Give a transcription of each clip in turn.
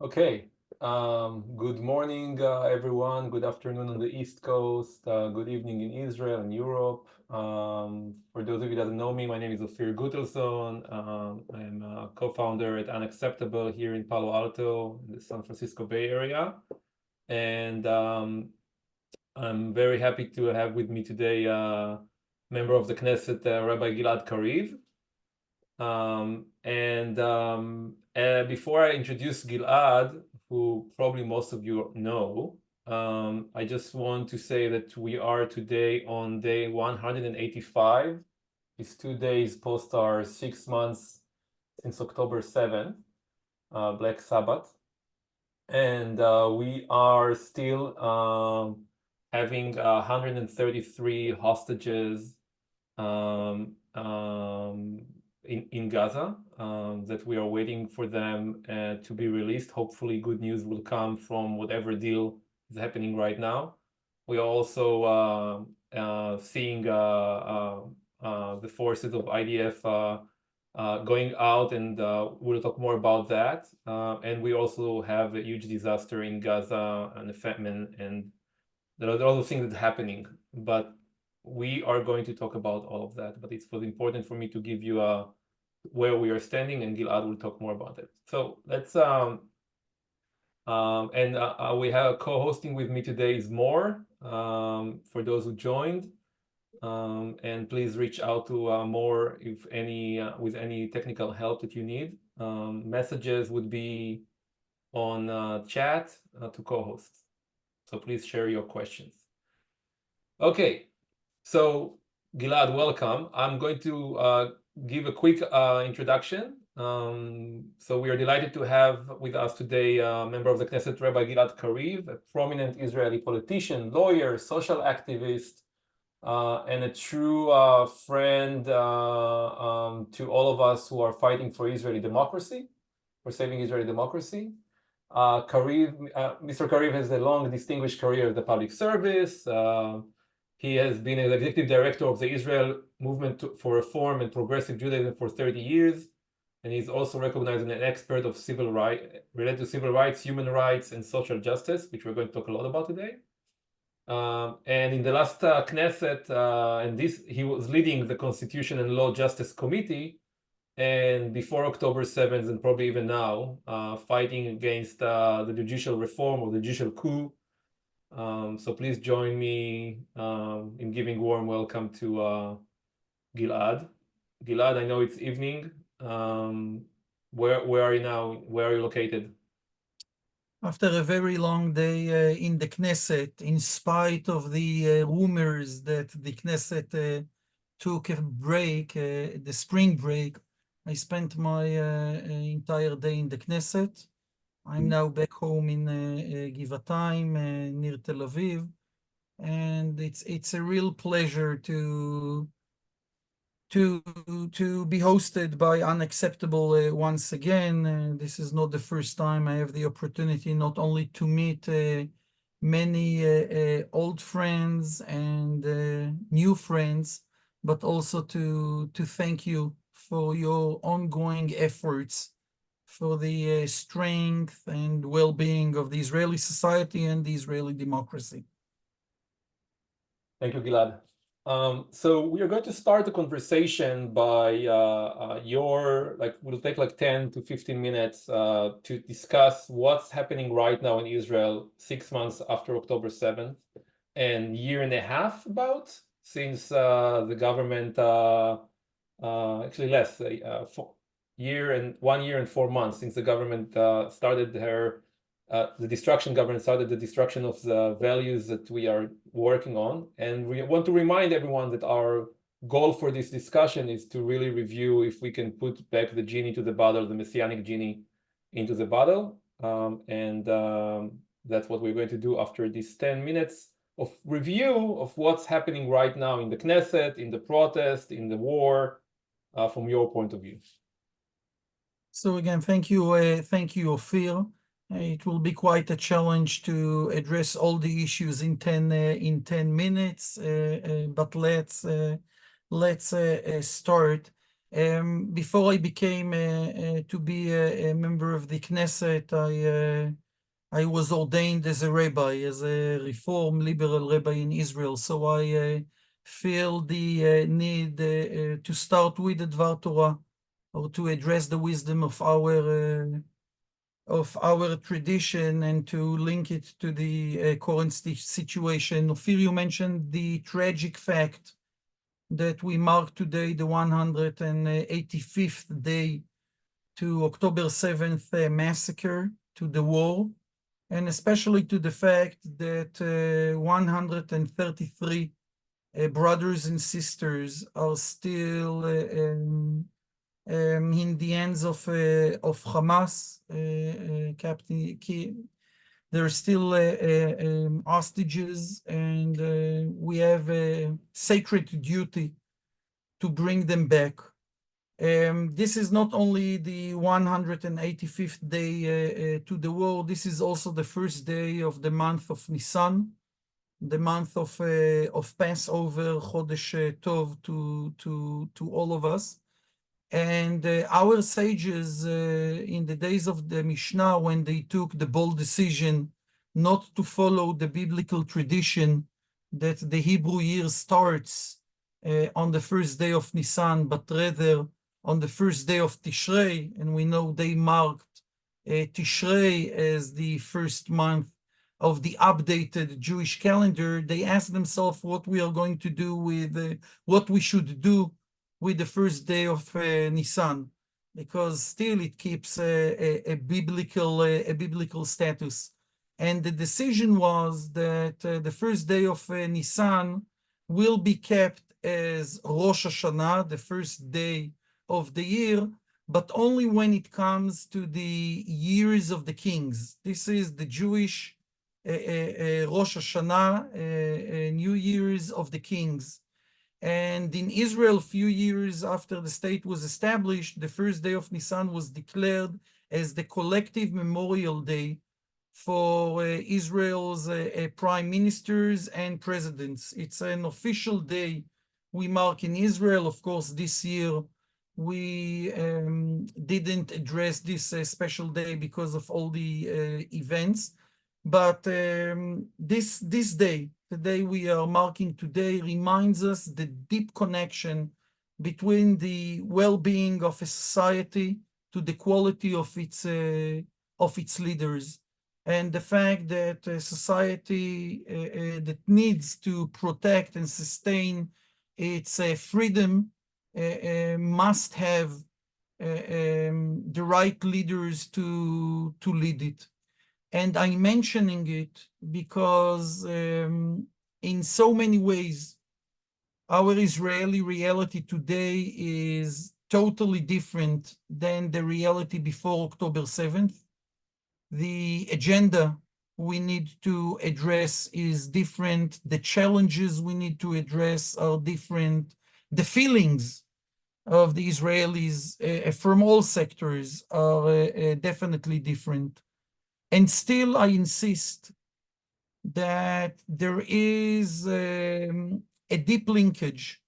Okay. Good morning, everyone. Good afternoon on the East Coast. Good evening in Israel and Europe. For those of you that don't know me, my name is Ophir Gutelson. I'm a co-founder at Unacceptable here in Palo Alto, in the San Francisco Bay Area. And I'm very happy to have with me today a member of the Knesset, Rabbi Gilad Kariv. Before I introduce Gilad, who probably most of you know, I just want to say that we are today on day 185. It's 2 days post our 6 months since October 7th, Black Sabbath. And we are still having 133 hostages in Gaza that we are waiting for them to be released. Hopefully good news will come from whatever deal is happening right now. We are also seeing the forces of IDF going out, and we'll talk more about that. And we also have a huge disaster in Gaza and the famine, and there are other things that are happening, but we are going to talk about all of that. But it was important for me to give you where we are standing, and Gilad will talk more about it. So let's we have co-hosting with me today is More, for those who joined. And please reach out to More if any with any technical help that you need. Messages would be on chat to co-hosts. So please share your questions. Okay, so Gilad, welcome. I'm going to give a quick introduction. So we are delighted to have with us today a member of the Knesset, Rabbi Gilad Kariv, a prominent Israeli politician, lawyer, social activist, and a true friend to all of us who are fighting for Israeli democracy, for saving Israeli democracy. Mr. Kariv has a long, distinguished career in the public service. He has been an executive director of the Israel Movement for Reform and Progressive Judaism for 30 years, and he's also recognized as an expert of civil rights, related to civil rights, human rights, and social justice, which we're going to talk a lot about today. And in the last Knesset, he was leading the Constitution and Law Justice Committee, and before October 7th, and probably even now, fighting against the judicial reform or the judicial coup. So please join me in giving warm welcome to Gilad. Gilad, I know it's evening. Where are you now? Where are you located? After a very long day in the Knesset, in spite of the rumors that the Knesset took a break, the spring break, I spent my entire day in the Knesset. I'm now back home in Givatayim, near Tel Aviv, and it's a real pleasure to be hosted by Unacceptable once again. This is not the first time I have the opportunity not only to meet many old friends and new friends, but also to thank you for your ongoing efforts for the strength and well-being of the Israeli society and the Israeli democracy. Thank you, Gilad. So we are going to start the conversation by we'll take like 10 to 15 minutes to discuss what's happening right now in Israel 6 months after October 7th, and year and a half about since the government, actually less, 1 year and 4 months since the government started the destruction government started the destruction of the values that we are working on. And we want to remind everyone that our goal for this discussion is to really review if we can put back the genie to the bottle, the Messianic genie into the bottle. That's what we're going to do after these 10 minutes of review of what's happening right now in the Knesset, in the protest, in the war, from your point of view. So again, thank you, Ophir. It will be quite a challenge to address all the issues in 10 minutes, but let's start. Before I became to be a member of the Knesset, I was ordained as a rabbi, as a Reform liberal rabbi in Israel. So I feel the need to start with the Dvar Torah, or to address the wisdom of our tradition and to link it to the current situation. Ophir, you mentioned the tragic fact that we mark today the 185th day to October 7th massacre, to the war, and especially to the fact that 133 brothers and sisters are still in the hands of Hamas. They're still hostages, and we have a sacred duty to bring them back. This is not only the 185th day to the war, this is also the first day of the month of Nisan, the month of Passover, Chodesh Tov to all of us. And our sages in the days of the Mishnah, when they took the bold decision not to follow the biblical tradition that the Hebrew year starts on the first day of Nisan, but rather on the first day of Tishrei, and we know they marked Tishrei as the first month of the updated Jewish calendar, they asked themselves what we are going to do with what we should do with the first day of Nisan, because still it keeps a biblical status. And the decision was that the first day of Nisan will be kept as Rosh Hashanah, the first day of the year, but only when it comes to the years of the kings. This is the Jewish Rosh Hashanah, New Year's of the kings. And in Israel, a few years after the state was established, the first day of Nisan was declared as the collective memorial day for Israel's prime ministers and presidents. It's an official day we mark in Israel. Of course, this year we didn't address this special day because of all the events. But this day, the day we are marking today, reminds us the deep connection between the well-being of a society to the quality of its leaders, and the fact that a society that needs to protect and sustain its freedom must have the right leaders to lead it. And I'm mentioning it because in so many ways, our Israeli reality today is totally different than the reality before October 7th. The agenda we need to address is different. The challenges we need to address are different. The feelings of the Israelis from all sectors are definitely different. And still, I insist that there is a deep linkage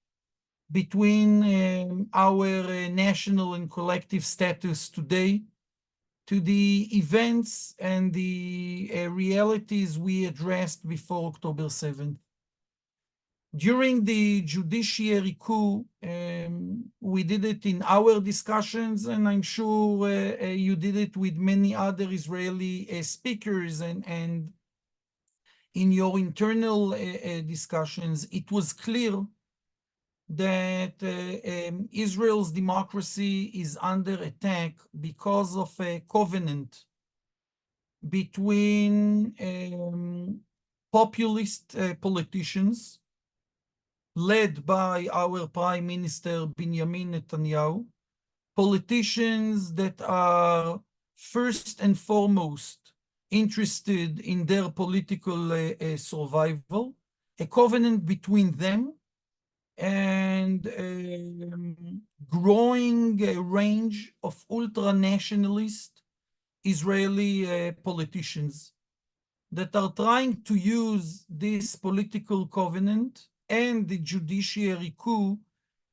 between our national and collective status today to the events and the realities we addressed before October 7th. During the judiciary coup, we did it in our discussions, and I'm sure you did it with many other Israeli speakers, and in your internal discussions, it was clear that Israel's democracy is under attack because of a covenant between populist politicians led by our Prime Minister Benjamin Netanyahu, politicians that are first and foremost interested in their political survival, a covenant between them and growing range of ultra-nationalist Israeli politicians that are trying to use this political covenant and the judiciary coup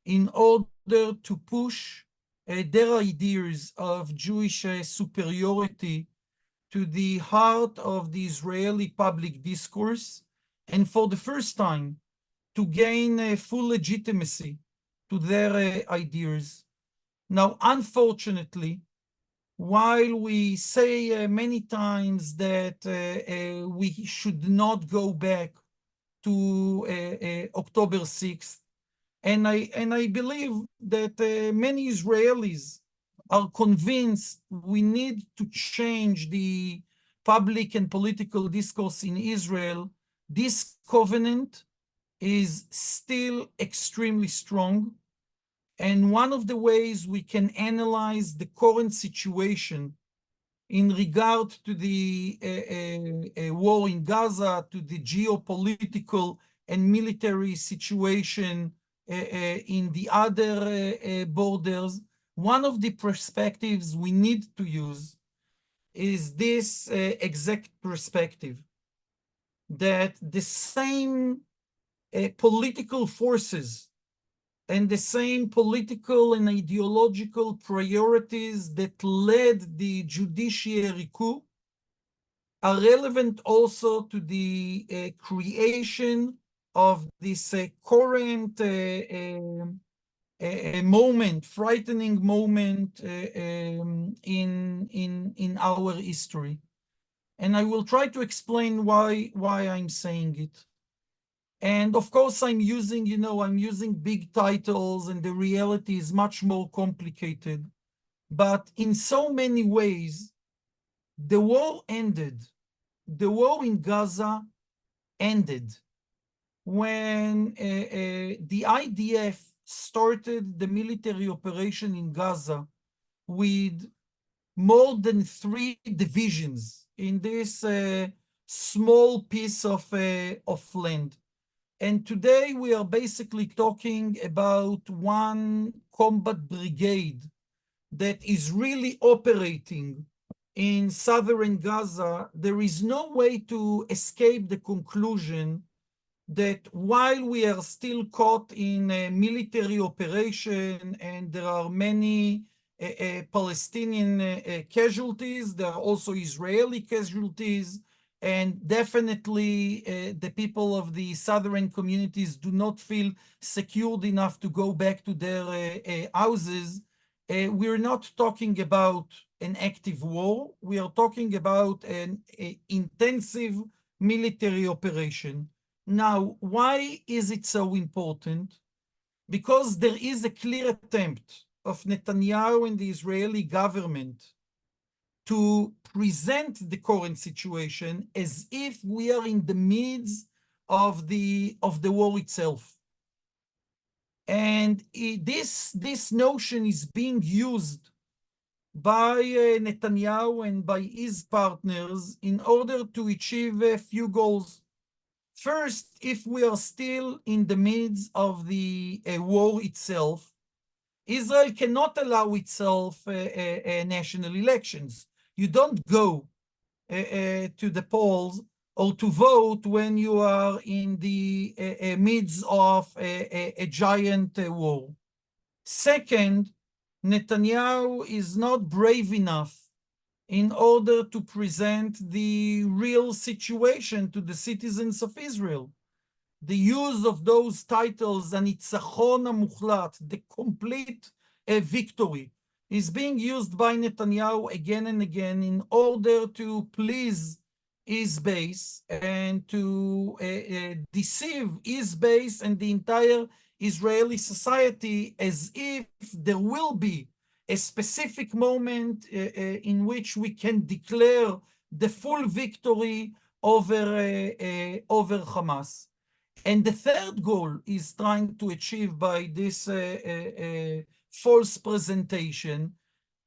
in order to push their ideas of Jewish superiority to the heart of the Israeli public discourse, and for the first time to gain full legitimacy to their ideas. Now, unfortunately, while we say many times that we should not go back to October 6th, and I believe that many Israelis are convinced we need to change the public and political discourse in Israel, this covenant is still extremely strong. And one of the ways we can analyze the current situation in regard to the war in Gaza, to the geopolitical and military situation in the other borders, one of the perspectives we need to use is this exact perspective, that the same political forces and the same political and ideological priorities that led the judiciary coup are relevant also to the creation of this current moment, frightening moment in our history. And I will try to explain why I'm saying it. And of course, I'm using big titles, and the reality is much more complicated. But in so many ways, the war ended. The war in Gaza ended when the IDF started the military operation in Gaza with more than 3 divisions in this small piece of land. And today we are basically talking about one combat brigade that is really operating in southern Gaza. There is no way to escape the conclusion that while we are still caught in a military operation and there are many Palestinian casualties, there are also Israeli casualties, and definitely the people of the southern communities do not feel secured enough to go back to their houses. We're not talking about an active war. We are talking about an intensive military operation. Now, why is it so important? Because there is a clear attempt of Netanyahu and the Israeli government to present the current situation as if we are in the midst of the war itself. And this notion is being used by Netanyahu and by his partners in order to achieve a few goals. First, if we are still in the midst of the war itself, Israel cannot allow itself national elections. You don't go to the polls or to vote when you are in the midst of a giant war. Second, Netanyahu is not brave enough in order to present the real situation to the citizens of Israel. The use of those titles, הניצחון המוחלט, the complete victory, is being used by Netanyahu again and again in order to please his base and to deceive his base and the entire Israeli society as if there will be a specific moment in which we can declare the full victory over Hamas. And the third goal is trying to achieve by this false presentation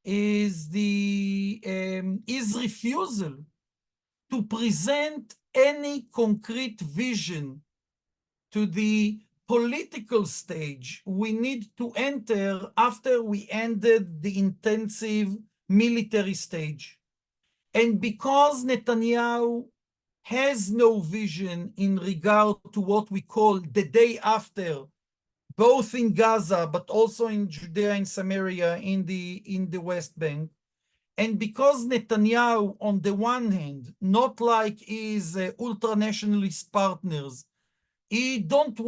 is his refusal to present any concrete vision to the political stage we need to enter after we ended the intensive military stage. And because Netanyahu has no vision in regard to what we call the day after both in Gaza, but also in Judea and Samaria in the West Bank. And because Netanyahu, on the one hand, not like his ultra-nationalist partners, he doesn't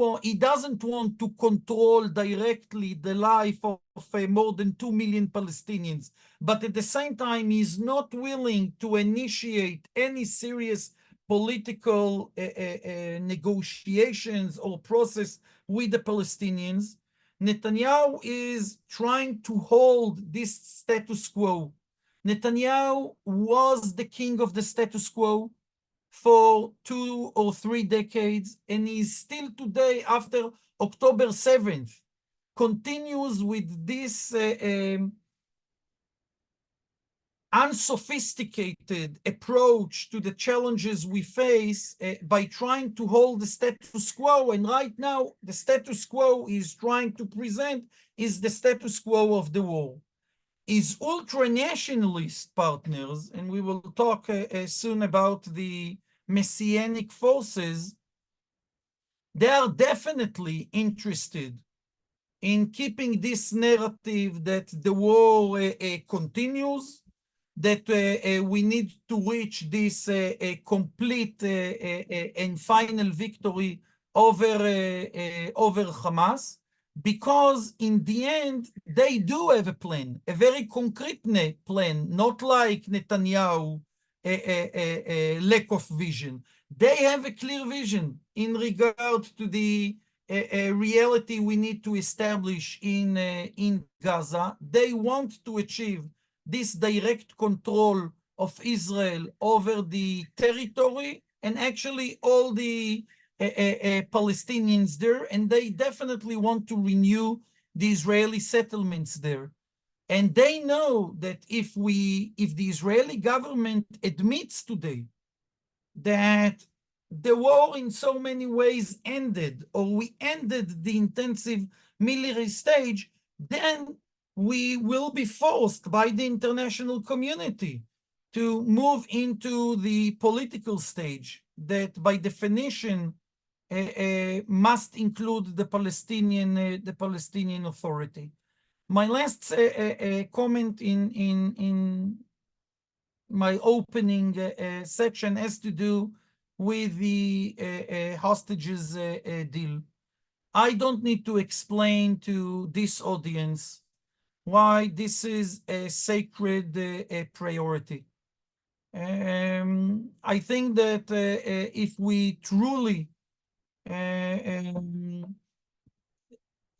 want to control directly the life of more than 2 million Palestinians, but at the same time, he's not willing to initiate any serious political negotiations or process with the Palestinians. Netanyahu is trying to hold this status quo. Netanyahu was the king of the status quo for 2 or 3 decades, and he's still today, after October 7th, continues with this unsophisticated approach to the challenges we face by trying to hold the status quo. And right now, the status quo is trying to present is the status quo of the war. His ultra-nationalist partners, and we will talk soon about the Messianic forces, they are definitely interested in keeping this narrative that the war continues, that we need to reach this complete and final victory over Hamas, because in the end, they do have a plan, a very concrete plan, not like Netanyahu, lack of vision. They have a clear vision in regard to the reality we need to establish in Gaza. They want to achieve this direct control of Israel over the territory and actually all the Palestinians there, and they definitely want to renew the Israeli settlements there. And they know that if the Israeli government admits today that the war in so many ways ended, or we ended the intensive military stage, then we will be forced by the international community to move into the political stage that by definition must include the Palestinian Authority. My last comment in my opening section has to do with the hostages deal. I don't need to explain to this audience why this is a sacred priority. I think that if we truly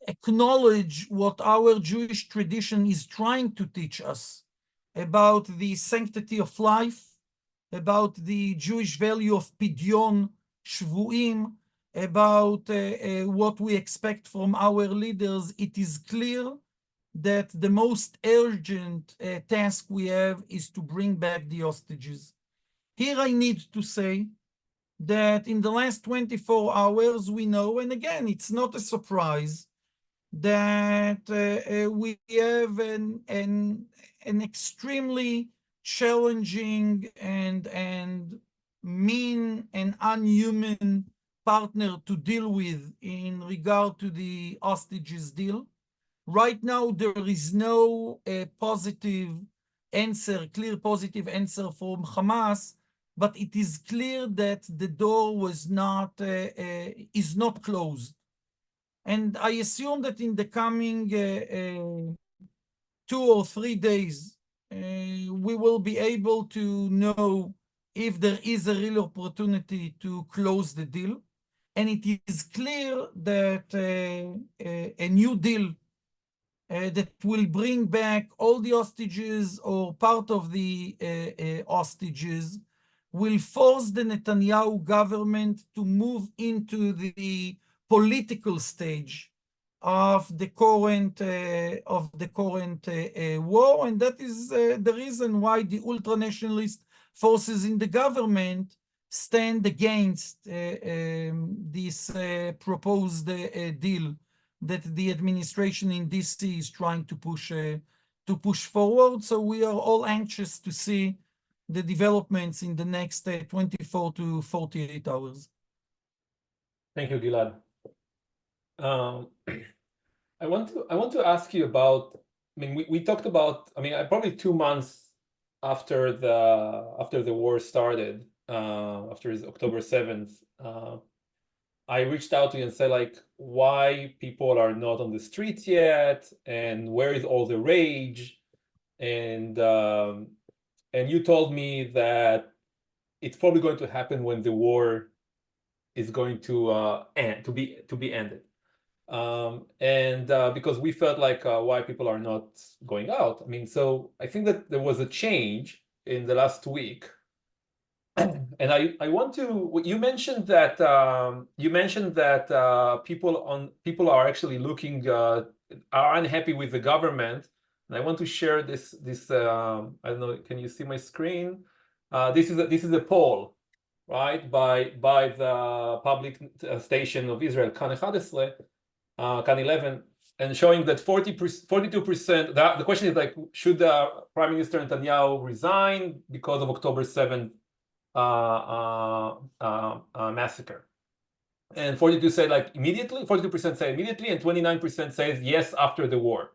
acknowledge what our Jewish tradition is trying to teach us about the sanctity of life, about the Jewish value of pidyon, shvuim, about what we expect from our leaders, it is clear that the most urgent task we have is to bring back the hostages. Here I need to say that in the last 24 hours we know, and again, it's not a surprise, that we have an extremely challenging and mean and unhuman partner to deal with in regard to the hostages deal. Right now, there is no positive answer, clear positive answer from Hamas, but it is clear that the door was is not closed. And I assume that in the coming 2 or 3 days, we will be able to know if there is a real opportunity to close the deal. And it is clear that a new deal that will bring back all the hostages or part of the hostages will force the Netanyahu government to move into the political stage of the current war, and that is the reason why the ultra-nationalist forces in the government stand against this proposed deal that the administration in DC is trying to push forward. So we are all anxious to see the developments in the next 24 to 48 hours. Thank you, Gilad. I want to ask you about, I mean, we talked about, I mean, probably 2 months after the war started, after October 7th, I reached out to you and said, like, why people are not on the streets yet, and where is all the rage? And you told me that it's probably going to happen when the war is going to end, to be ended. And because we felt like why people are not going out. I mean, so I think that there was a change in the last week. And I want to, you mentioned that people are actually looking, are unhappy with the government. And I want to share this I don't know, can you see my screen? This is a poll, right, by the public station of Israel, Kan 11, Kan 11, and showing that 42%, the question is like, should the Prime Minister Netanyahu resign because of October 7th massacre? And 42 say like immediately, 42% say immediately, and 29% says yes after the war.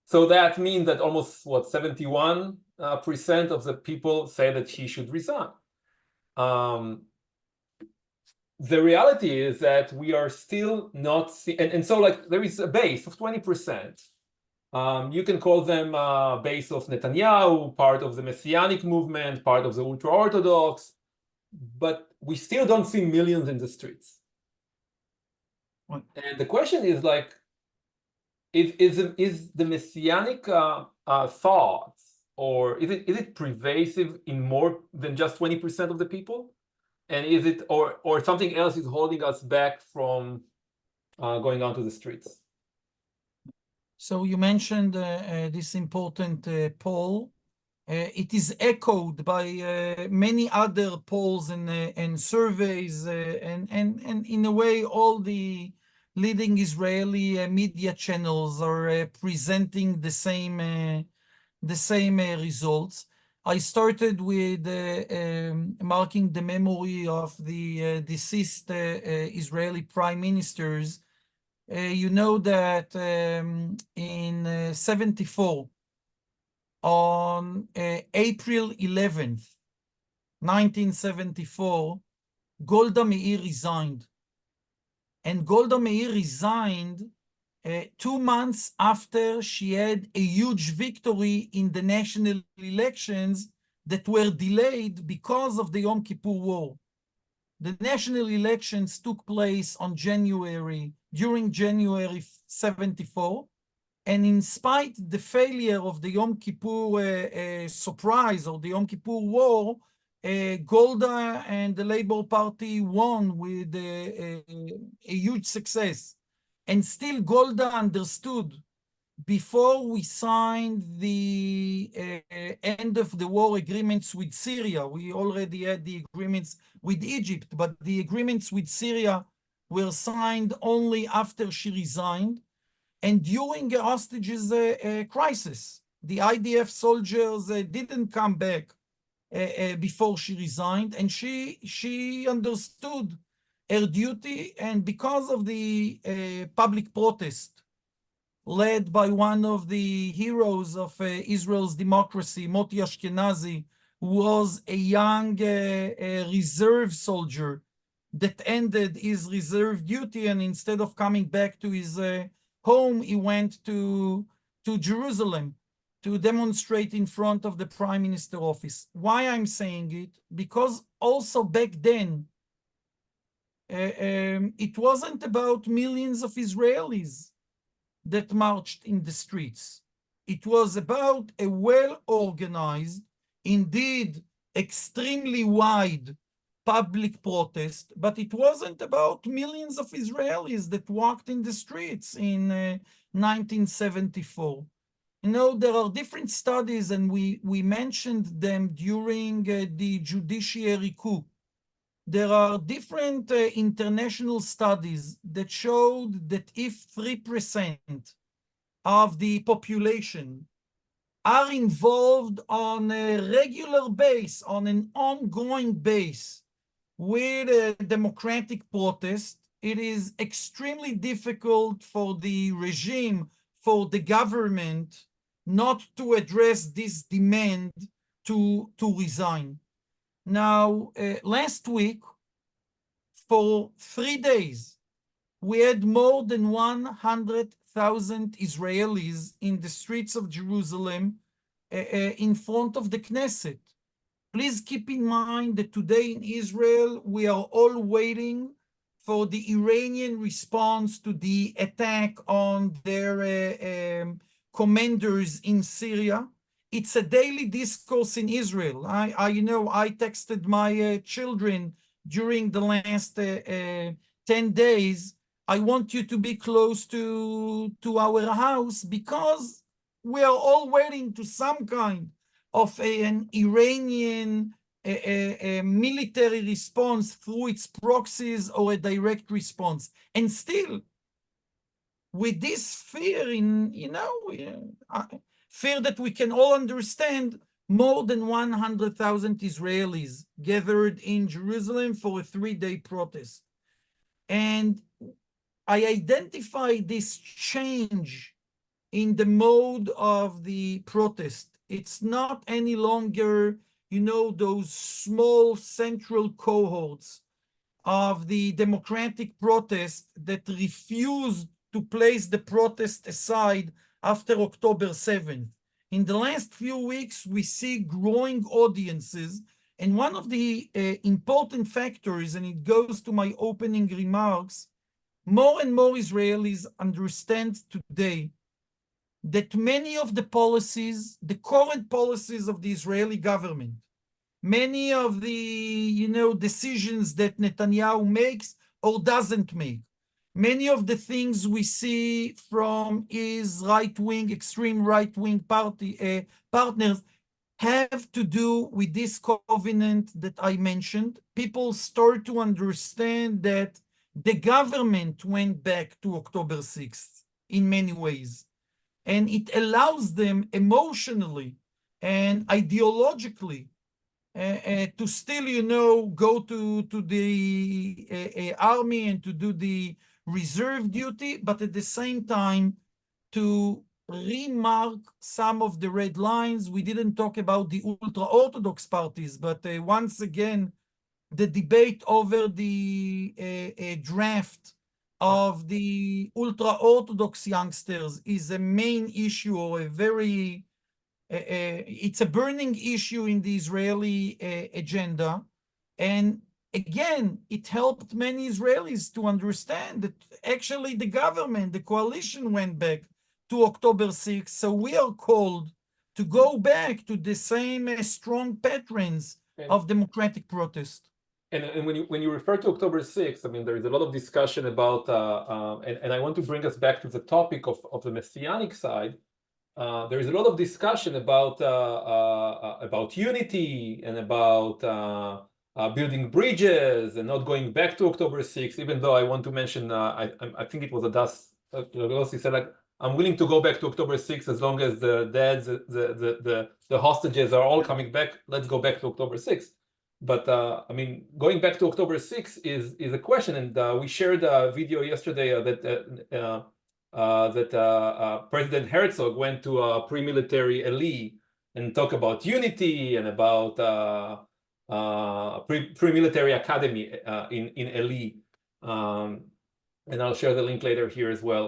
So that means that almost 71% of the people say that he should resign. The reality is that we are still not seeing, and so like there is a base of 20%. You can call them base of Netanyahu, part of the Messianic movement, part of the ultra-Orthodox, but we still don't see millions in the streets. And the question is like, is the Messianic thoughts, or is it pervasive in more than just 20% of the people? And is it, or something else is holding us back from going onto the streets? So you mentioned this important poll. It is echoed by many other polls and surveys, and in a way, all the leading Israeli media channels are presenting the same results. I started with marking the memory of the deceased Israeli prime ministers. You know that in 74, on April 11th, 1974, Golda Meir resigned. And Golda Meir resigned 2 months after she had a huge victory in the national elections that were delayed because of the Yom Kippur War. The national elections took place during January 74, and in spite the failure of the Yom Kippur surprise or the Yom Kippur War, Golda and the Labour Party won with a huge success. And still Golda understood, before we signed the end of the war agreements with Syria, we already had the agreements with Egypt, but the agreements with Syria were signed only after she resigned. And during a hostages crisis, the IDF soldiers didn't come back before she resigned, and she understood her duty. And because of the public protest led by one of the heroes of Israel's democracy, Moti Ashkenazi, who was a young reserve soldier that ended his reserve duty, and instead of coming back to his home, he went to Jerusalem to demonstrate in front of the Prime Minister office. Why I'm saying it? Because also back then, it wasn't about millions of Israelis that marched in the streets. It was about a well-organized, indeed extremely wide public protest, but it wasn't about millions of Israelis that walked in the streets in 1974. You know, there are different studies, and we mentioned them during the judiciary coup. There are different international studies that showed that if 3% of the population are involved on a regular base, on an ongoing base, with a democratic protest, it is extremely difficult for the regime, for the government, not to address this demand to resign. Now, last week, for 3 days, we had more than 100,000 Israelis in the streets of Jerusalem in front of the Knesset. Please keep in mind that today in Israel, we are all waiting for the Iranian response to the attack on their commanders in Syria. It's a daily discourse in Israel. I texted my children during the last 10 days. I want you to be close to our house because we are all waiting to some kind of an Iranian military response through its proxies or a direct response. And still, with this fear fear that we can all understand, more than 100,000 Israelis gathered in Jerusalem for a 3-day protest. And I identify this change in the mode of the protest. It's not any longer, those small central cohorts of the democratic protest that refused to place the protest aside after October 7th. In the last few weeks, we see growing audiences, and one of the important factors, and it goes to my opening remarks, more and more Israelis understand today that many of the policies, the current policies of the Israeli government, many of the decisions that Netanyahu makes or doesn't make, many of the things we see from his right-wing, extreme right-wing partners have to do with this covenant that I mentioned. People start to understand that the government went back to October 6th in many ways, and it allows them emotionally and ideologically to still, go to the army and to do the reserve duty, but at the same time to remark some of the red lines. We didn't talk about the ultra-Orthodox parties, but once again, the debate over the draft of the ultra-Orthodox youngsters is a main issue, or it's a burning issue in the Israeli agenda. And again, it helped many Israelis to understand that actually the government, the coalition went back to October 6th. So we are called to go back to the same strong patterns of democratic protest. And when you refer to October 6th, I mean, there is a lot of discussion about, and I want to bring us back to the topic of the Messianic side. There is a lot of discussion about unity and about building bridges and not going back to October 6th, even though I want to mention, I think it was Adas said, like, I'm willing to go back to October 6th as long as the dads, the hostages are all coming back. Let's go back to October 6th. But I mean, going back to October 6th is a question, and we shared a video yesterday that President Herzog went to a pre-military elite and talked about unity and about pre-military academy in elite. And I'll share the link later here as well.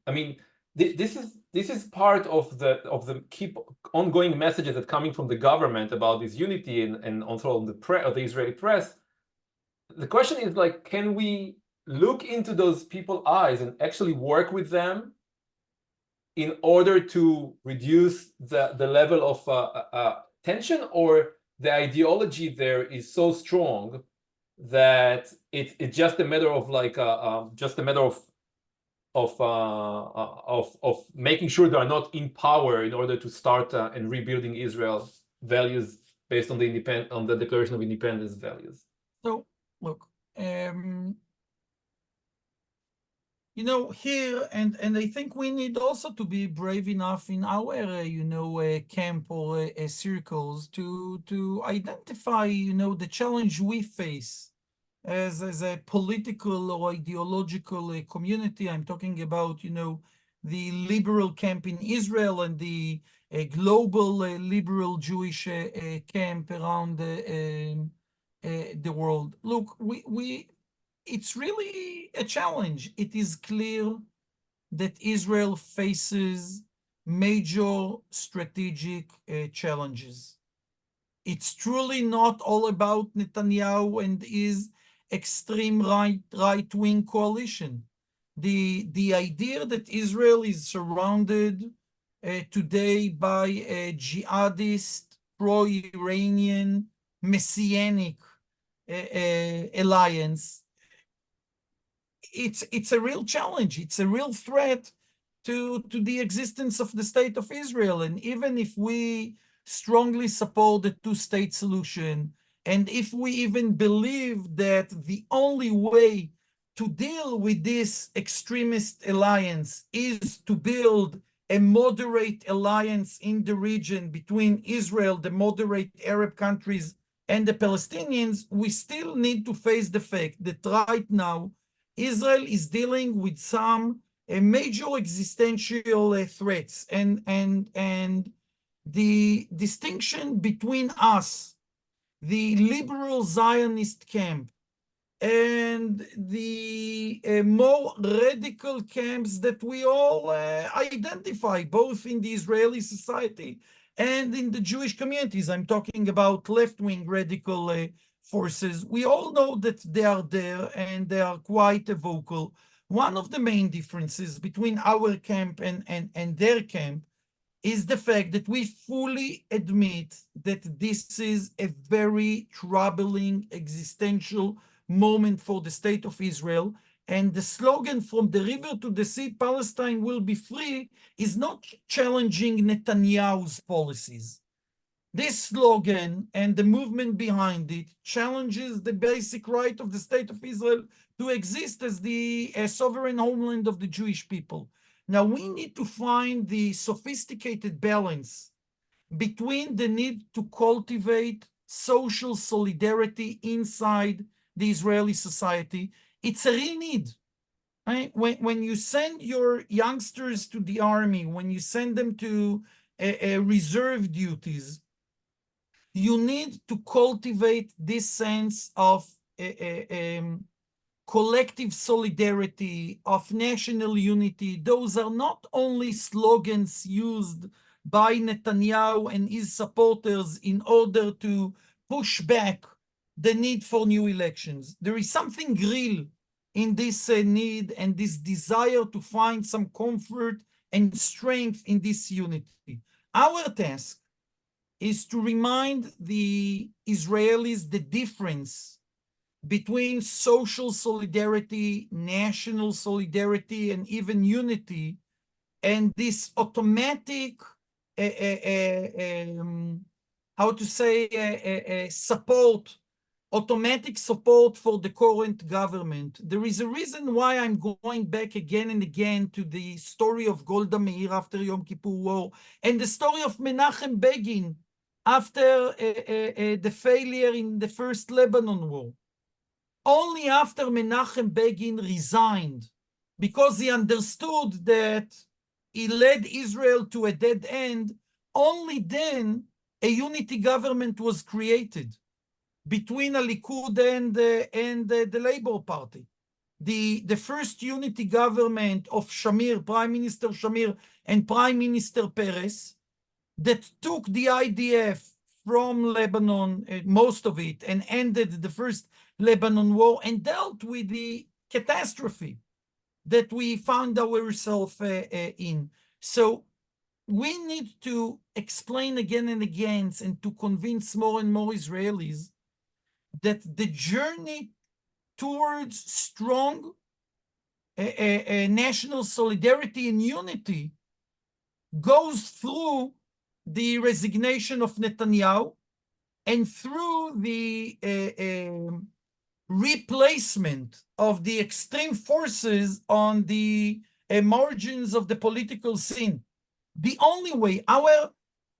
I mean, this is part of the keep ongoing messages that coming from the government about this unity and also on the Israeli press. The question is, like, can we look into those people's eyes and actually work with them in order to reduce the level of tension, or the ideology there is so strong that it's just a matter of like just a matter of making sure they are not in power in order to start and rebuilding Israel values based on the Declaration of Independence values. So look, here, and I think we need also to be brave enough in our, camp or circles to identify, the challenge we face as a political or ideological community. I'm talking about, the liberal camp in Israel and the global liberal Jewish camp around the world. Look, it's really a challenge. It is clear that Israel faces major strategic challenges. It's truly not all about Netanyahu and his extreme right-wing coalition. The idea that Israel is surrounded today by a jihadist, pro-Iranian, Messianic alliance, it's a real challenge. It's a real threat to the existence of the state of Israel. And even if we strongly support the two-state solution, and if we even believe that the only way to deal with this extremist alliance is to build a moderate alliance in the region between Israel, the moderate Arab countries, and the Palestinians, we still need to face the fact that right now Israel is dealing with some major existential threats, and the distinction between us, the liberal Zionist camp, and the more radical camps that we all identify, both in the Israeli society and in the Jewish communities. I'm talking about left-wing radical forces. We all know that they are there and they are quite vocal. One of the main differences between our camp and their camp is the fact that we fully admit that this is a very troubling existential moment for the state of Israel. And the slogan "from the river to the sea, Palestine will be free" is not challenging Netanyahu's policies. This slogan and the movement behind it challenges the basic right of the state of Israel to exist as the sovereign homeland of the Jewish people. Now, we need to find the sophisticated balance between the need to cultivate social solidarity inside the Israeli society. It's a real need. Right? When you send your youngsters to the army, when you send them to reserve duties, you need to cultivate this sense of collective solidarity, of national unity. Those are not only slogans used by Netanyahu and his supporters in order to push back the need for new elections. There is something real in this need and this desire to find some comfort and strength in this unity. Our task is to remind the Israelis the difference between social solidarity, national solidarity, and even unity, and this automatic, support, automatic support for the current government. There is a reason why I'm going back again and again to the story of Golda Meir after Yom Kippur War, and the story of Menachem Begin after the failure in the first Lebanon War. Only after Menachem Begin resigned, because he understood that he led Israel to a dead end, only then a unity government was created between a Likud and the Labour Party. The first unity government of Shamir, Prime Minister Shamir, and Prime Minister Peres, that took the IDF from Lebanon, most of it, and ended the first Lebanon war and dealt with the catastrophe that we found ourselves in. So we need to explain again and again and to convince more and more Israelis that the journey towards strong national solidarity and unity goes through the resignation of Netanyahu and through the replacement of the extreme forces on the margins of the political scene. The only way, our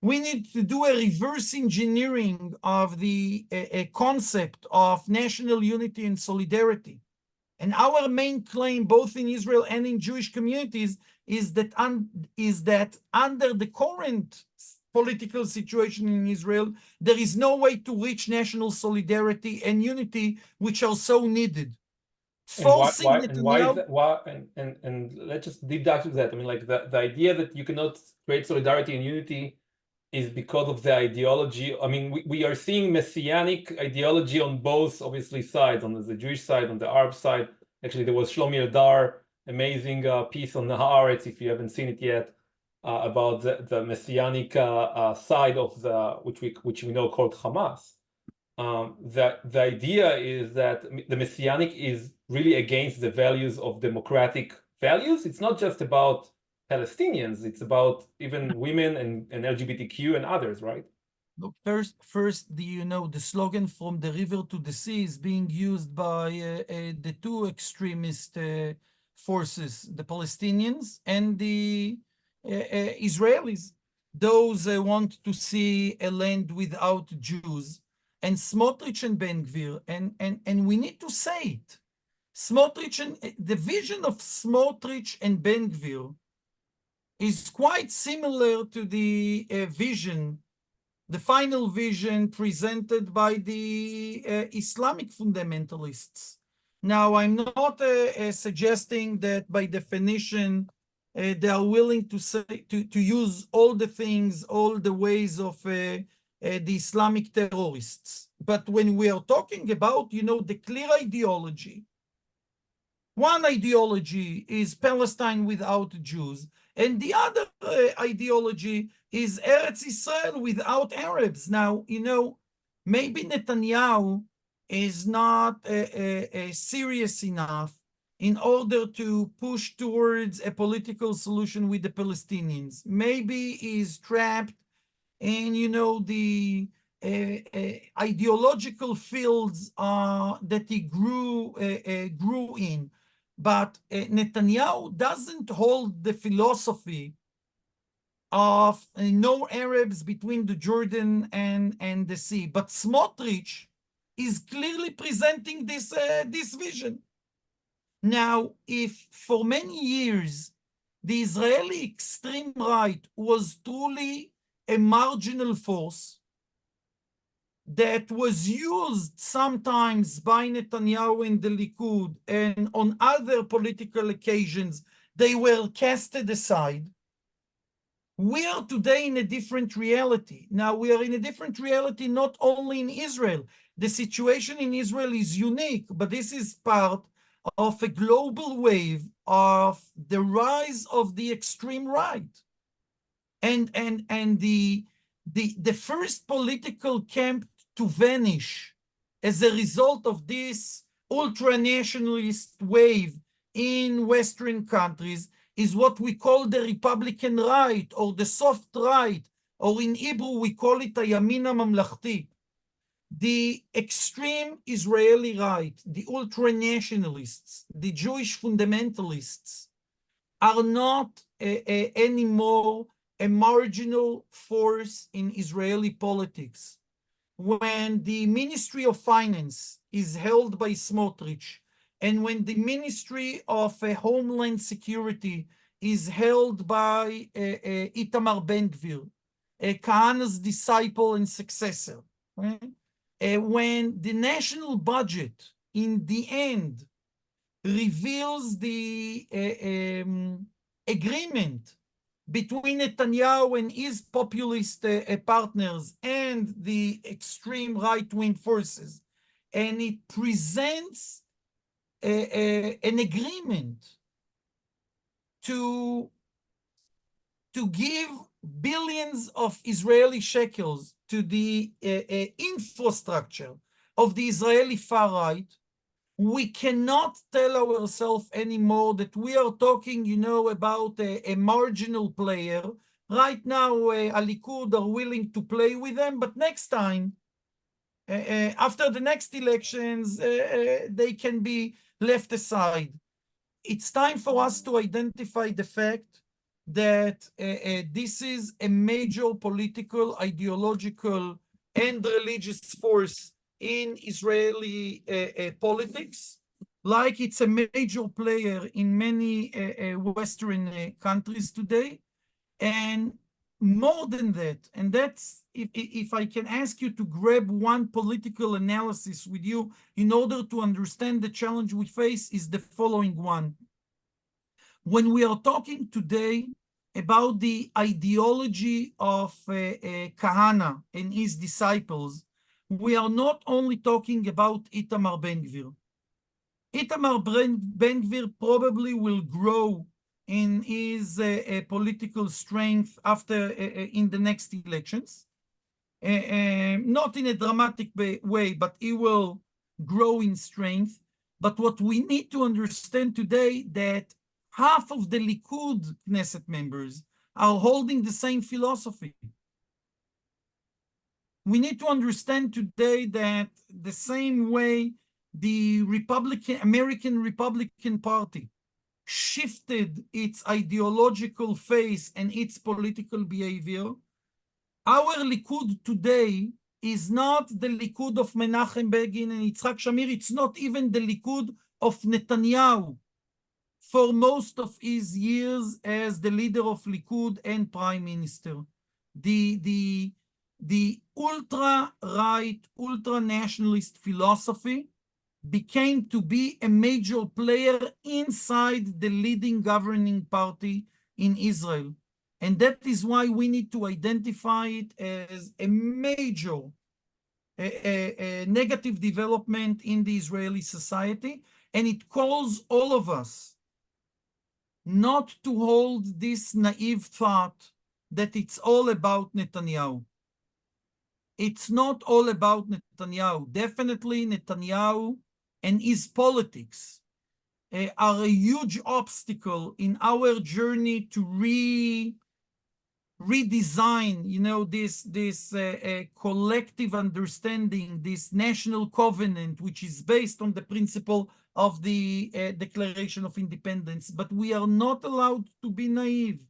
We need to do a reverse engineering of the concept of national unity and solidarity. And our main claim, both in Israel and in Jewish communities, is that under the current political situation in Israel, there is no way to reach national solidarity and unity, which are so needed. And why is Netanyahu, that? Why and let's just deep dive to that. I mean, like the idea that you cannot create solidarity and unity is because of the ideology. I mean, we are seeing Messianic ideology on both, obviously, sides, on the Jewish side, on the Arab side. Actually, there was Shlomi Eldar, amazing piece on the Haaretz, if you haven't seen it yet, about the Messianic side of the which we know called Hamas. The idea is that the Messianic is really against the values of democratic values. It's not just about Palestinians, it's about even women and LGBTQ and others, right? look, first, the slogan "From the river to the sea" is being used by the two extremist forces, the Palestinians and the Israelis. Those want to see a land without Jews, and Smotrich and Ben Gvir, and we need to say it. Smotrich and the vision of Smotrich and Ben Gvir is quite similar to the vision, the final vision presented by the Islamic fundamentalists. Now, I'm not suggesting that by definition they are willing to use all the things, all the ways of the Islamic terrorists. But when we are talking about, the clear ideology, one ideology is Palestine without Jews, and the other ideology is Eretz Israel without Arabs. Now, maybe Netanyahu is not serious enough in order to push towards a political solution with the Palestinians. Maybe he's trapped in, the ideological fields that he grew in. But Netanyahu doesn't hold the philosophy of no Arabs between the Jordan and the sea. But Smotrich is clearly presenting this vision. Now, if for many years the Israeli extreme right was truly a marginal force that was used sometimes by Netanyahu and the Likud, and on other political occasions, they were casted aside. We are today in a different reality. Now, we are in a different reality not only in Israel. The situation in Israel is unique, but this is part of a global wave of the rise of the extreme right. And the first political camp to vanish as a result of this ultra-nationalist wave in Western countries is what we call the Republican right, or the soft right, or in Hebrew we call it Hayamin HaMamlachti. The extreme Israeli right, the ultra-nationalists, the Jewish fundamentalists are not anymore a marginal force in Israeli politics. When the Ministry of Finance is held by Smotrich, and when the Ministry of Homeland Security is held by Itamar Ben-Gvir, Kahana's disciple and successor, right? When the national budget, in the end, reveals the agreement between Netanyahu and his populist partners and the extreme right-wing forces, and it presents an agreement to give billions of Israeli shekels to the infrastructure of the Israeli far right. We cannot tell ourselves anymore that we are talking, about a marginal player. Right now, Likud are willing to play with them, but next time, after the next elections, they can be left aside. It's time for us to identify the fact that this is a major political, ideological, and religious force in Israeli politics, like it's a major player in many Western countries today. And more than that, and that's, if I can ask you to grab one political analysis with you in order to understand the challenge we face, is the following one. When we are talking today about the ideology of Kahana and his disciples, we are not only talking about Itamar Ben-Gvir. Itamar Ben-Gvir probably will grow in his political strength after in the next elections, not in a dramatic way, but he will grow in strength. But what we need to understand today, that half of the Likud Knesset members are holding the same philosophy. We need to understand today that the same way the American Republican Party shifted its ideological face and its political behavior, our Likud today is not the Likud of Menachem Begin and Yitzhak Shamir. It's not even the Likud of Netanyahu for most of his years as the leader of Likud and prime minister. The ultra-right, ultra-nationalist philosophy became to be a major player inside the leading governing party in Israel. And that is why we need to identify it as a major negative development in the Israeli society. And it calls all of us not to hold this naive thought that it's all about Netanyahu. It's not all about Netanyahu. Definitely Netanyahu and his politics are a huge obstacle in our journey to redesign, this collective understanding, this national covenant, which is based on the principle of the Declaration of Independence. But we are not allowed to be naive.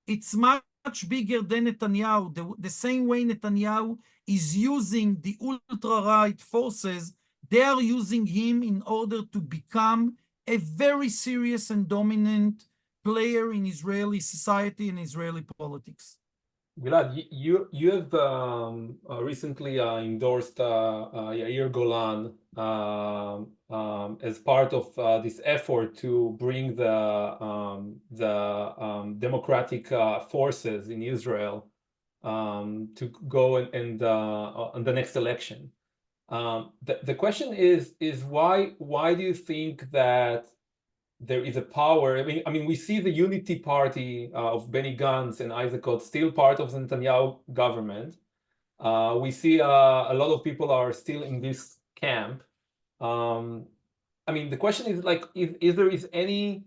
It's much bigger than Netanyahu. The same way Netanyahu is using the ultra-right forces, they are using him in order to become a very serious and dominant player in Israeli society and Israeli politics. Gilad, you have recently endorsed Yair Golan as part of this effort to bring the democratic forces in Israel to go and on the next election. The question is why do you think that there is a power? I mean, we see the unity party of Benny Gantz and Isaac Hotz still part of the Netanyahu government. We see a lot of people are still in this camp. I mean, the question is like, if there is any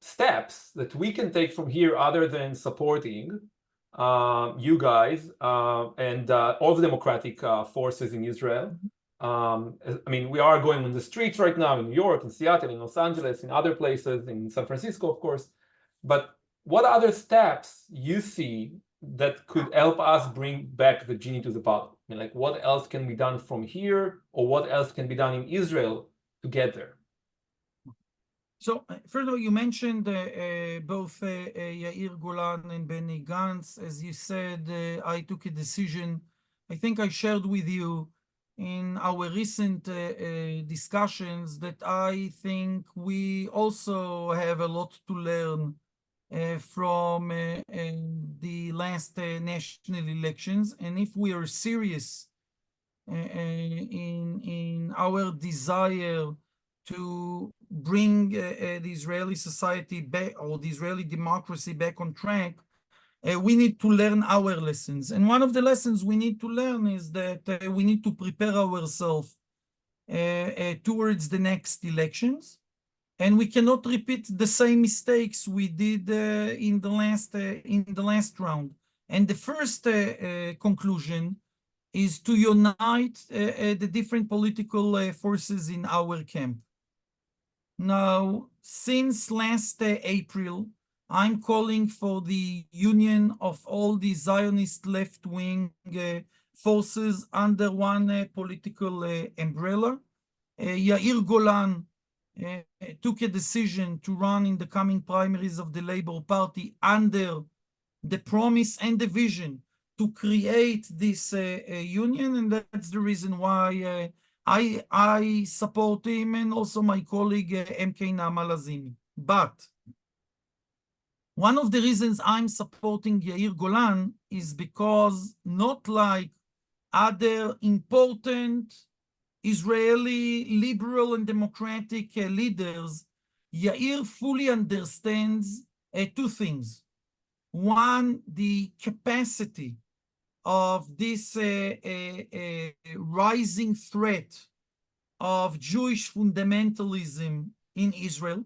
steps that we can take from here other than supporting you guys and all the democratic forces in Israel. I mean, we are going on the streets right now in New York, in Seattle, in Los Angeles, in other places, in San Francisco, of course. But what other steps you see that could help us bring back the genie to the bottle? I mean, like, what else can be done from here, or what else can be done in Israel to get there? So, first of all, you mentioned both Yair Golan and Benny Gantz. As you said, I took a decision. I think I shared with you in our recent discussions that I think we also have a lot to learn from the last national elections. And if we are serious in our desire to bring the Israeli society back, or the Israeli democracy back on track, we need to learn our lessons. And one of the lessons we need to learn is that we need to prepare ourselves towards the next elections. And we cannot repeat the same mistakes we did in the last round. And the first conclusion is to unite the different political forces in our camp. Now, since last April, I'm calling for the union of all the Zionist left-wing forces under one political umbrella. Yair Golan took a decision to run in the coming primaries of the Labour Party under the promise and the vision to create this union, and that's the reason why I support him, and also my colleague MK Naama Lazimi. But one of the reasons I'm supporting Yair Golan is because, not like other important Israeli liberal and democratic leaders, Yair fully understands two things. One, the capacity of this rising threat of Jewish fundamentalism in Israel.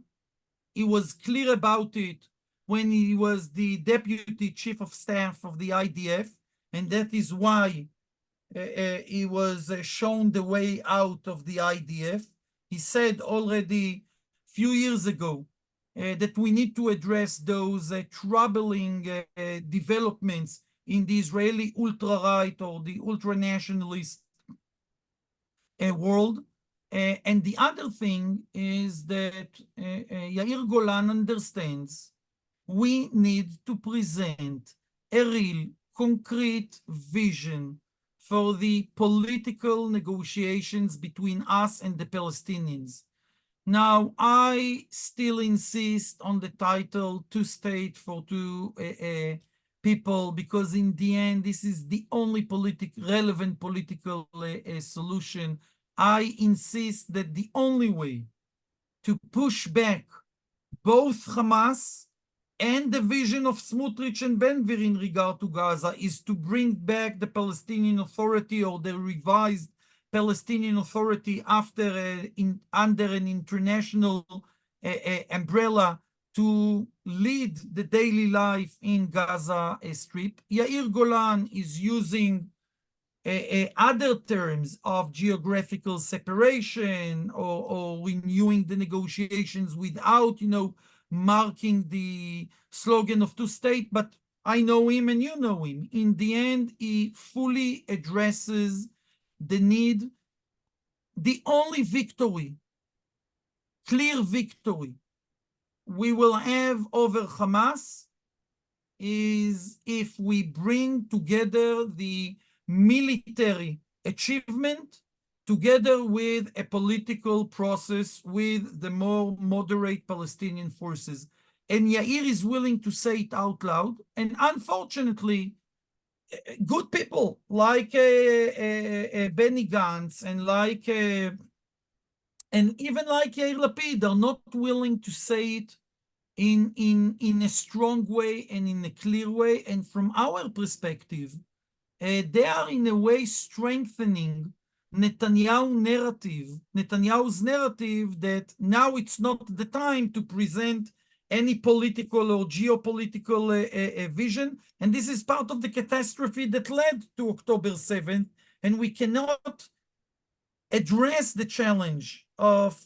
He was clear about it when he was the deputy chief of staff of the IDF, and that is why he was shown the way out of the IDF. He said already a few years ago that we need to address those troubling developments in the Israeli ultra-right or the ultra-nationalist world. And the other thing is that Yair Golan understands we need to present a real, concrete vision for the political negotiations between us and the Palestinians. Now, I still insist on the title two state for two people, because in the end, this is the only relevant political solution. I insist that the only way to push back both Hamas and the vision of Smotrich and Ben-Gvir in regard to Gaza is to bring back the Palestinian Authority, or the revised Palestinian Authority, after under an international umbrella, to lead the daily life in Gaza Strip. Yair Golan is using other terms of geographical separation, or renewing the negotiations without, marking the slogan of two state. But I know him and you know him. In the end, he fully addresses the need. The only victory, clear victory, we will have over Hamas is if we bring together the military achievement together with a political process with the more moderate Palestinian forces. And Yair is willing to say it out loud. And unfortunately, good people like Benny Gantz and even like Yair Lapid are not willing to say it in a strong way and in a clear way. And from our perspective, they are in a way strengthening Netanyahu's narrative that now it's not the time to present any political or geopolitical vision. And this is part of the catastrophe that led to October 7th. And we cannot address the challenge of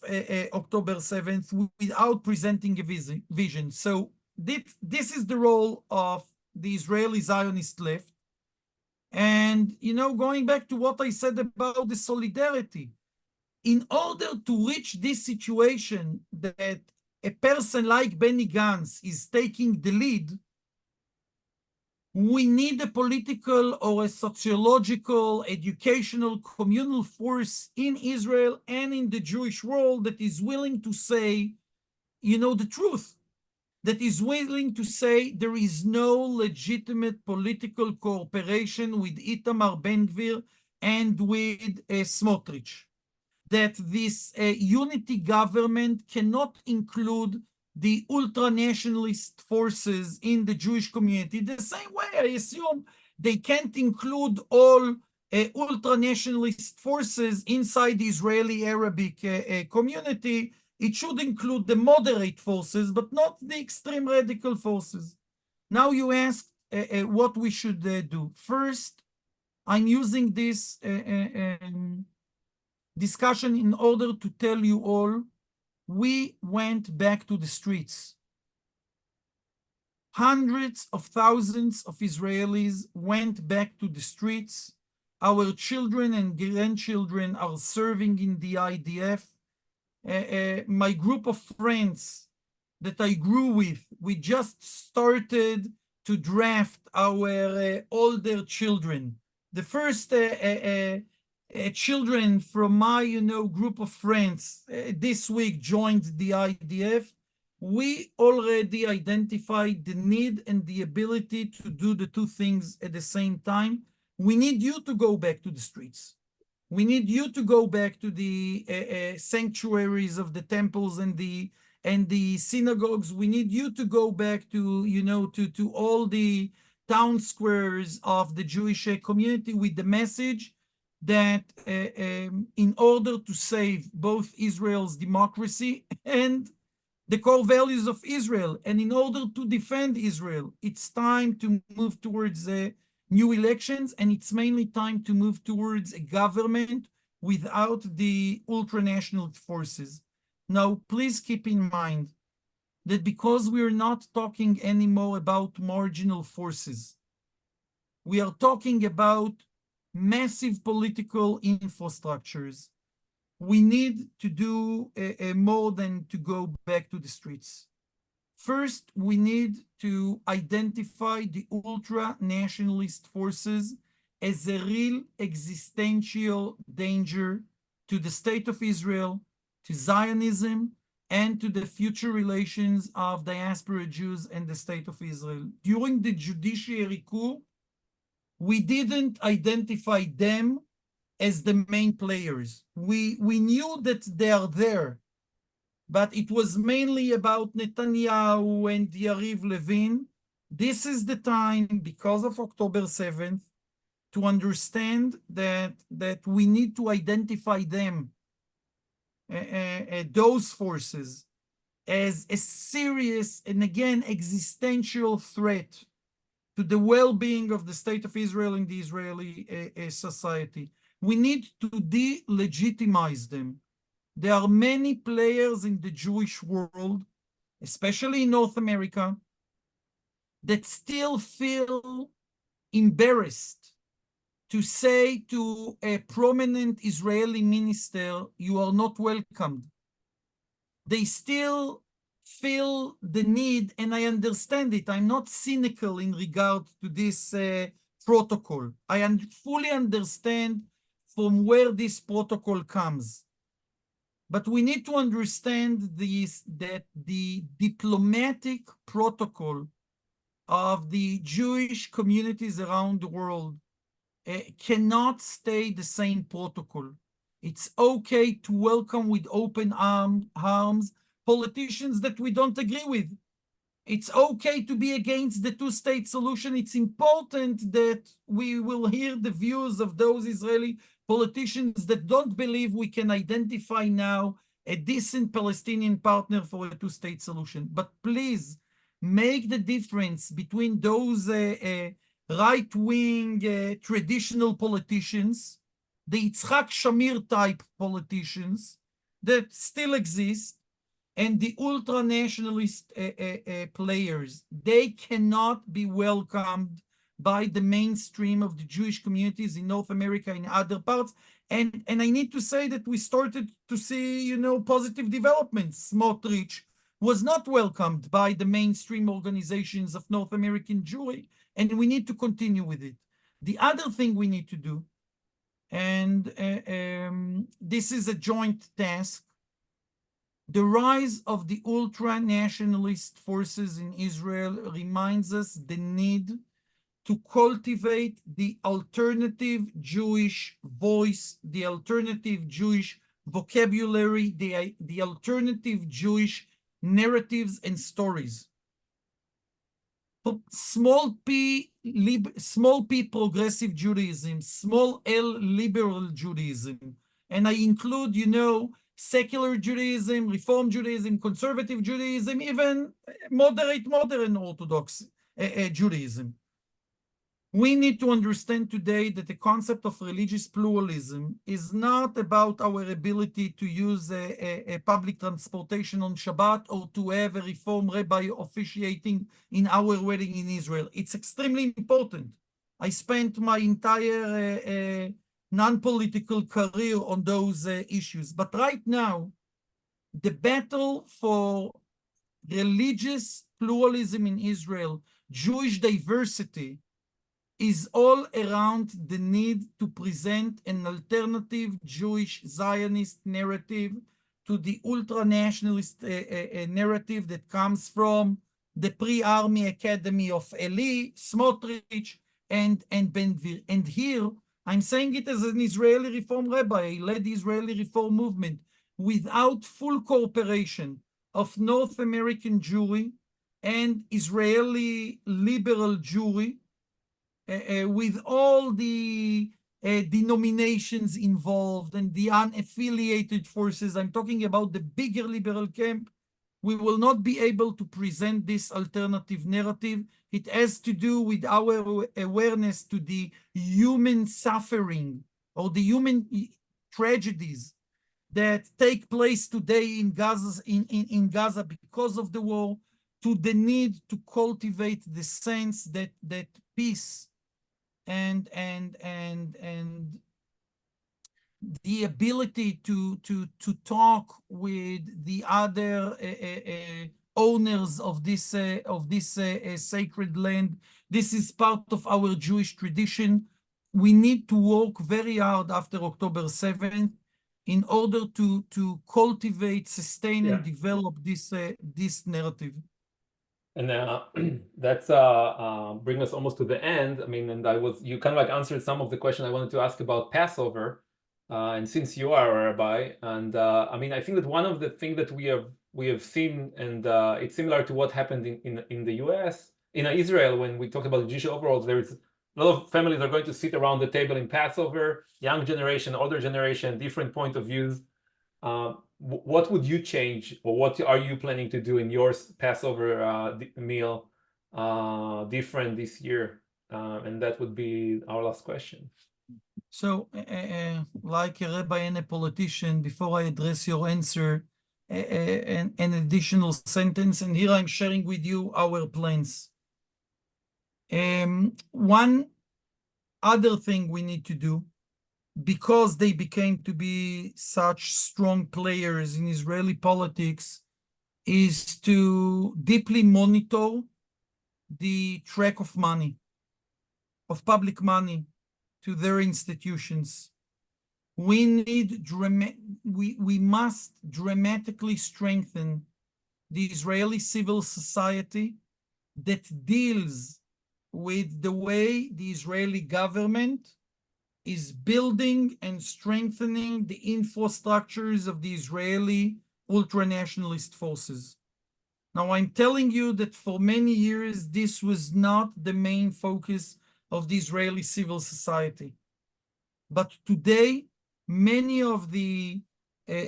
October 7th without presenting a vision. So this is the role of the Israeli Zionist left. And, going back to what I said about the solidarity, in order to reach this situation that a person like Benny Gantz is taking the lead, we need a political or a sociological, educational, communal force in Israel and in the Jewish world that is willing to say, the truth, that is willing to say there is no legitimate political cooperation with Itamar Ben-Gvir and with Smotrich, that this unity government cannot include the ultra-nationalist forces in the Jewish community. The same way, I assume, they can't include all ultra-nationalist forces inside the Israeli Arabic community. It should include the moderate forces, but not the extreme radical forces. Now you ask what we should do. First, I'm using this discussion in order to tell you all, we went back to the streets. Hundreds of thousands of Israelis went back to the streets. Our children and grandchildren are serving in the IDF. My group of friends that I grew with, we just started to draft our older children. The first children from my, group of friends this week joined the IDF. We already identified the need and the ability to do the two things at the same time. We need you to go back to the streets. We need you to go back to the sanctuaries of the temples and the synagogues. We need you to go back to, to all the town squares of the Jewish community with the message that in order to save both Israel's democracy and the core values of Israel, and in order to defend Israel, it's time to move towards new elections, and it's mainly time to move towards a government without the ultranational forces. Now, please keep in mind that because we're not talking anymore about marginal forces, we are talking about massive political infrastructures. We need to do more than to go back to the streets. First, we need to identify the ultra-nationalist forces as a real existential danger to the state of Israel, to Zionism, and to the future relations of diaspora Jews and the state of Israel. During the judiciary coup, we didn't identify them as the main players. We knew that they are there, but it was mainly about Netanyahu and Yariv Levin. This is the time, because of October 7th, to understand that we need to identify them, those forces, as a serious and again existential threat to the well-being of the state of Israel and the Israeli society. We need to delegitimize them. There are many players in the Jewish world, especially in North America, that still feel embarrassed to say to a prominent Israeli minister, you are not welcomed. They still feel the need, and I understand it. I'm not cynical in regard to this protocol. I fully understand from where this protocol comes. But we need to understand that the diplomatic protocol of the Jewish communities around the world cannot stay the same protocol. It's okay to welcome with open arms politicians that we don't agree with. It's okay to be against the two-state solution. It's important that we will hear the views of those Israeli politicians that don't believe we can identify now a decent Palestinian partner for a two-state solution. But please make the difference between those right-wing traditional politicians, the Yitzhak Shamir type politicians that still exist, and the ultra-nationalist players. They cannot be welcomed by the mainstream of the Jewish communities in North America and other parts. And I need to say that we started to see, positive developments. Smotrich was not welcomed by the mainstream organizations of North American Jewry, and we need to continue with it. The other thing we need to do, and this is a joint task, the rise of the ultra-nationalist forces in Israel reminds us the need to cultivate the alternative Jewish voice, the alternative Jewish vocabulary, the alternative Jewish narratives and stories. Small p progressive Judaism, small l liberal Judaism, and I include, secular Judaism, Reform Judaism, conservative Judaism, even moderate, modern Orthodox Judaism. We need to understand today that the concept of religious pluralism is not about our ability to use a public transportation on Shabbat or to have a Reform rabbi officiating in our wedding in Israel. It's extremely important. I spent my entire non-political career on those issues. But right now, the battle for religious pluralism in Israel, Jewish diversity, is all around the need to present an alternative Jewish Zionist narrative to the ultra-nationalist narrative that comes from the pre-army academy of Eli, Smotrich, and Ben Gvir. And here, I'm saying it as an Israeli Reform rabbi. I led the Israeli Reform movement. Without full cooperation of North American Jewry and Israeli liberal Jewry, with all the denominations involved and the unaffiliated forces, I'm talking about the bigger liberal camp, we will not be able to present this alternative narrative. It has to do with our awareness to the human suffering or the human tragedies that take place today in Gaza because of the war, to the need to cultivate the sense that peace and the ability to talk with the other owners of this sacred land. This is part of our Jewish tradition. We need to work very hard after October 7th in order to cultivate, sustain, and develop this narrative. And that's bring us almost to the end. I mean, and you kind of like answered some of the question I wanted to ask about Passover. And since you are a rabbi, and I mean, I think that one of the things that we have seen, and it's similar to what happened in the US, in Israel, when we talk about the Jewish overalls, there is a lot of families are going to sit around the table in Passover, young generation, older generation, different point of views. What would you change, or what are you planning to do in your Passover meal different this year? And that would be our last question. So, like a rabbi and a politician, before I address your answer, an additional sentence, and here I'm sharing with you our plans. One other thing we need to do, because they became to be such strong players in Israeli politics, is to deeply monitor the track of money, of public money, to their institutions. We must dramatically strengthen the Israeli civil society that deals with the way the Israeli government is building and strengthening the infrastructures of the Israeli ultranationalist forces. Now, I'm telling you that for many years, this was not the main focus of the Israeli civil society. But today, many of the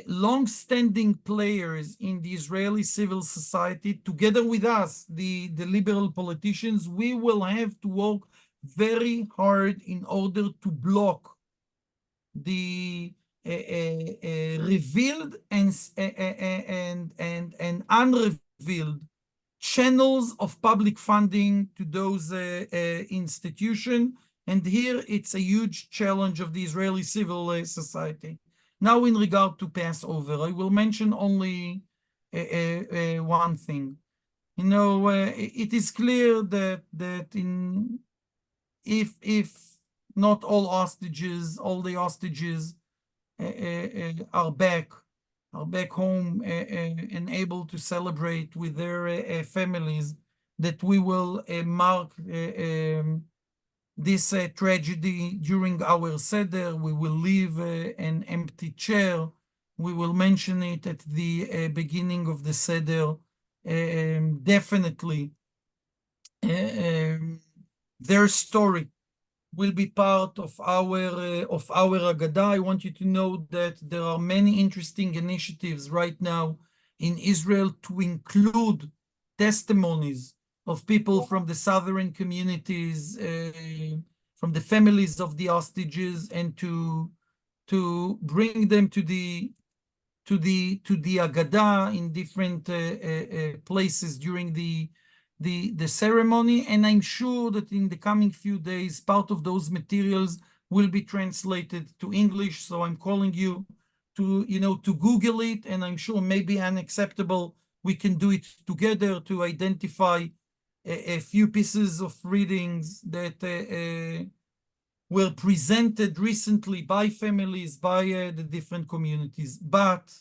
long-standing players in the Israeli civil society, together with us, the liberal politicians, we will have to work very hard in order to block the revealed and unrevealed channels of public funding to those institutions. And here it's a huge challenge of the Israeli civil society. Now, in regard to Passover, I will mention only one thing. You know, it is clear that if not all hostages, all the hostages are back home and able to celebrate with their families, that we will mark this tragedy during our Seder. We will leave an empty chair. We will mention it at the beginning of the Seder. Definitely, their story will be part of our Agadah. I want you to know that there are many interesting initiatives right now in Israel to include testimonies of people from the southern communities, from the families of the hostages, and to bring them to the Agadah in different places during the ceremony. And I'm sure that in the coming few days, part of those materials will be translated to English. So I'm calling you to Google it, and I'm sure maybe unacceptable, we can do it together to identify a few pieces of readings that were presented recently by families, by the different communities. But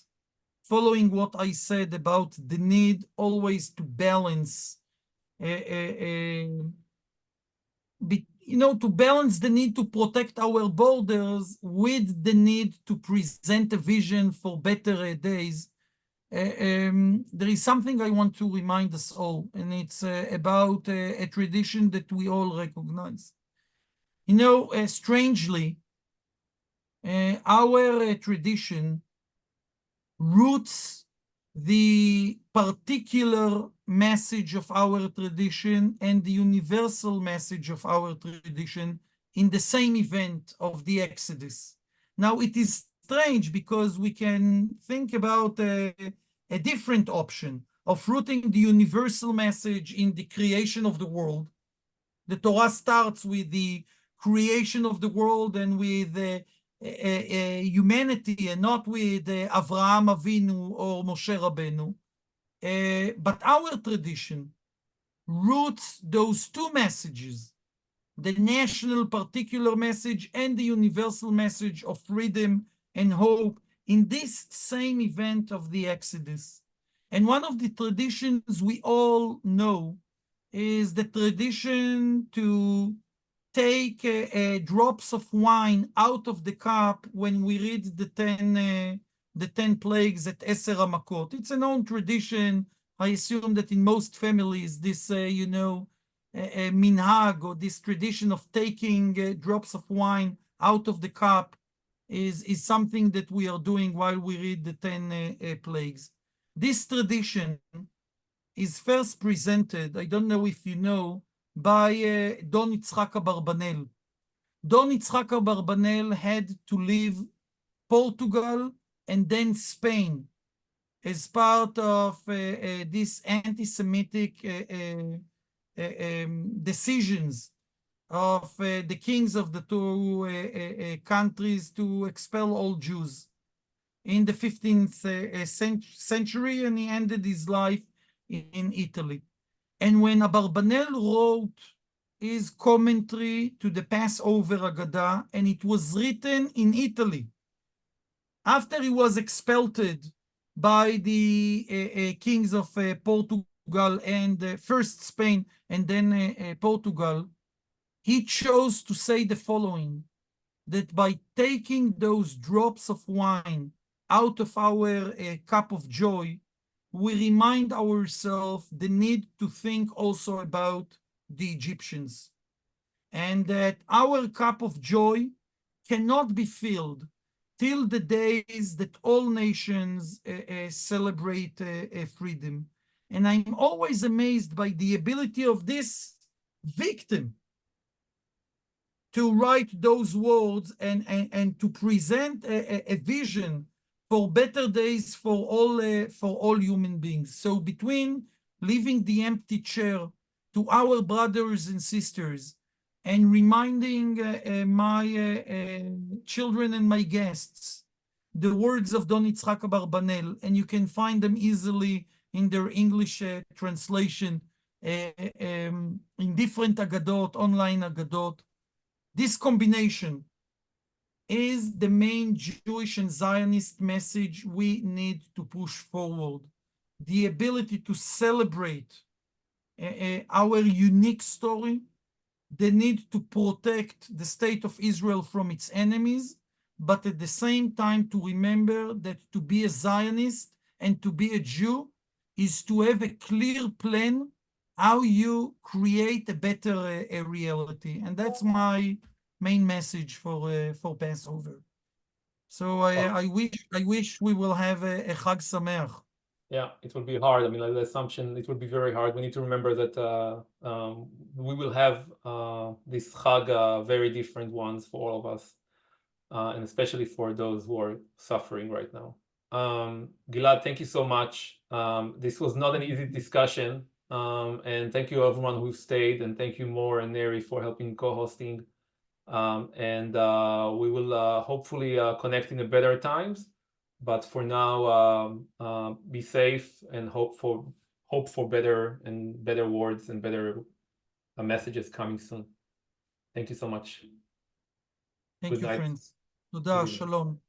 following what I said about the need always to balance, to balance the need to protect our borders with the need to present a vision for better days. There is something I want to remind us all, and it's about a tradition that we all recognize. Strangely, our tradition roots the particular message of our tradition and the universal message of our tradition in the same event of the Exodus. Now, it is strange because we can think about a different option of rooting the universal message in the creation of the world. The Torah starts with the creation of the world and with humanity, and not with Avraham Avinu or Moshe Rabbeinu. But our tradition roots those two messages, the national particular message and the universal message of freedom and hope, in this same event of the Exodus. And one of the traditions we all know is the tradition to take drops of wine out of the cup when we read the 10 plagues at Eser HaMakot. It's a known tradition. I assume that in most families, this, minhag, or this tradition of taking drops of wine out of the cup is something that we are doing while we read the 10 plagues. This tradition is first presented, I don't know if you know, by Don Yitzhak Abarbanel. Don Yitzhak Abarbanel had to leave Portugal and then Spain as part of these anti-Semitic decisions of the kings of the two countries to expel all Jews in the 15th century, and he ended his life in Italy. And when Abarbanel wrote his commentary to the Passover Agadah, and it was written in Italy, after he was expelled by the kings of Portugal and first Spain and then Portugal, he chose to say the following, that by taking those drops of wine out of our cup of joy, we remind ourselves the need to think also about the Egyptians, and that our cup of joy cannot be filled till the days that all nations celebrate freedom. And I'm always amazed by the ability of this victim to write those words and to present a vision for better days for all human beings. So between leaving the empty chair to our brothers and sisters and reminding my children and my guests the words of Don Yitzhak Abarbanel, and you can find them easily in their English translation in different Agadot, online Agadot. This combination is the main Jewish and Zionist message we need to push forward. The ability to celebrate our unique story, the need to protect the state of Israel from its enemies, but at the same time to remember that to be a Zionist and to be a Jew is to have a clear plan how you create a better reality. And that's my main message for Passover. So I wish we will have a Chag Sameach. Yeah, it will be hard. I mean, like the assumption, it will be very hard. We need to remember that we will have this Chag, very different ones for all of us, and especially for those who are suffering right now. Gilad, thank you so much. This was not an easy discussion, and thank you everyone who stayed, and thank you Mor and Neri for helping co-hosting. And we will hopefully connect in a better times. But for now, be safe and hope for better words and better messages coming soon. Thank you so much. Thank Good you, night. friends. Good Toda, evening. shalom.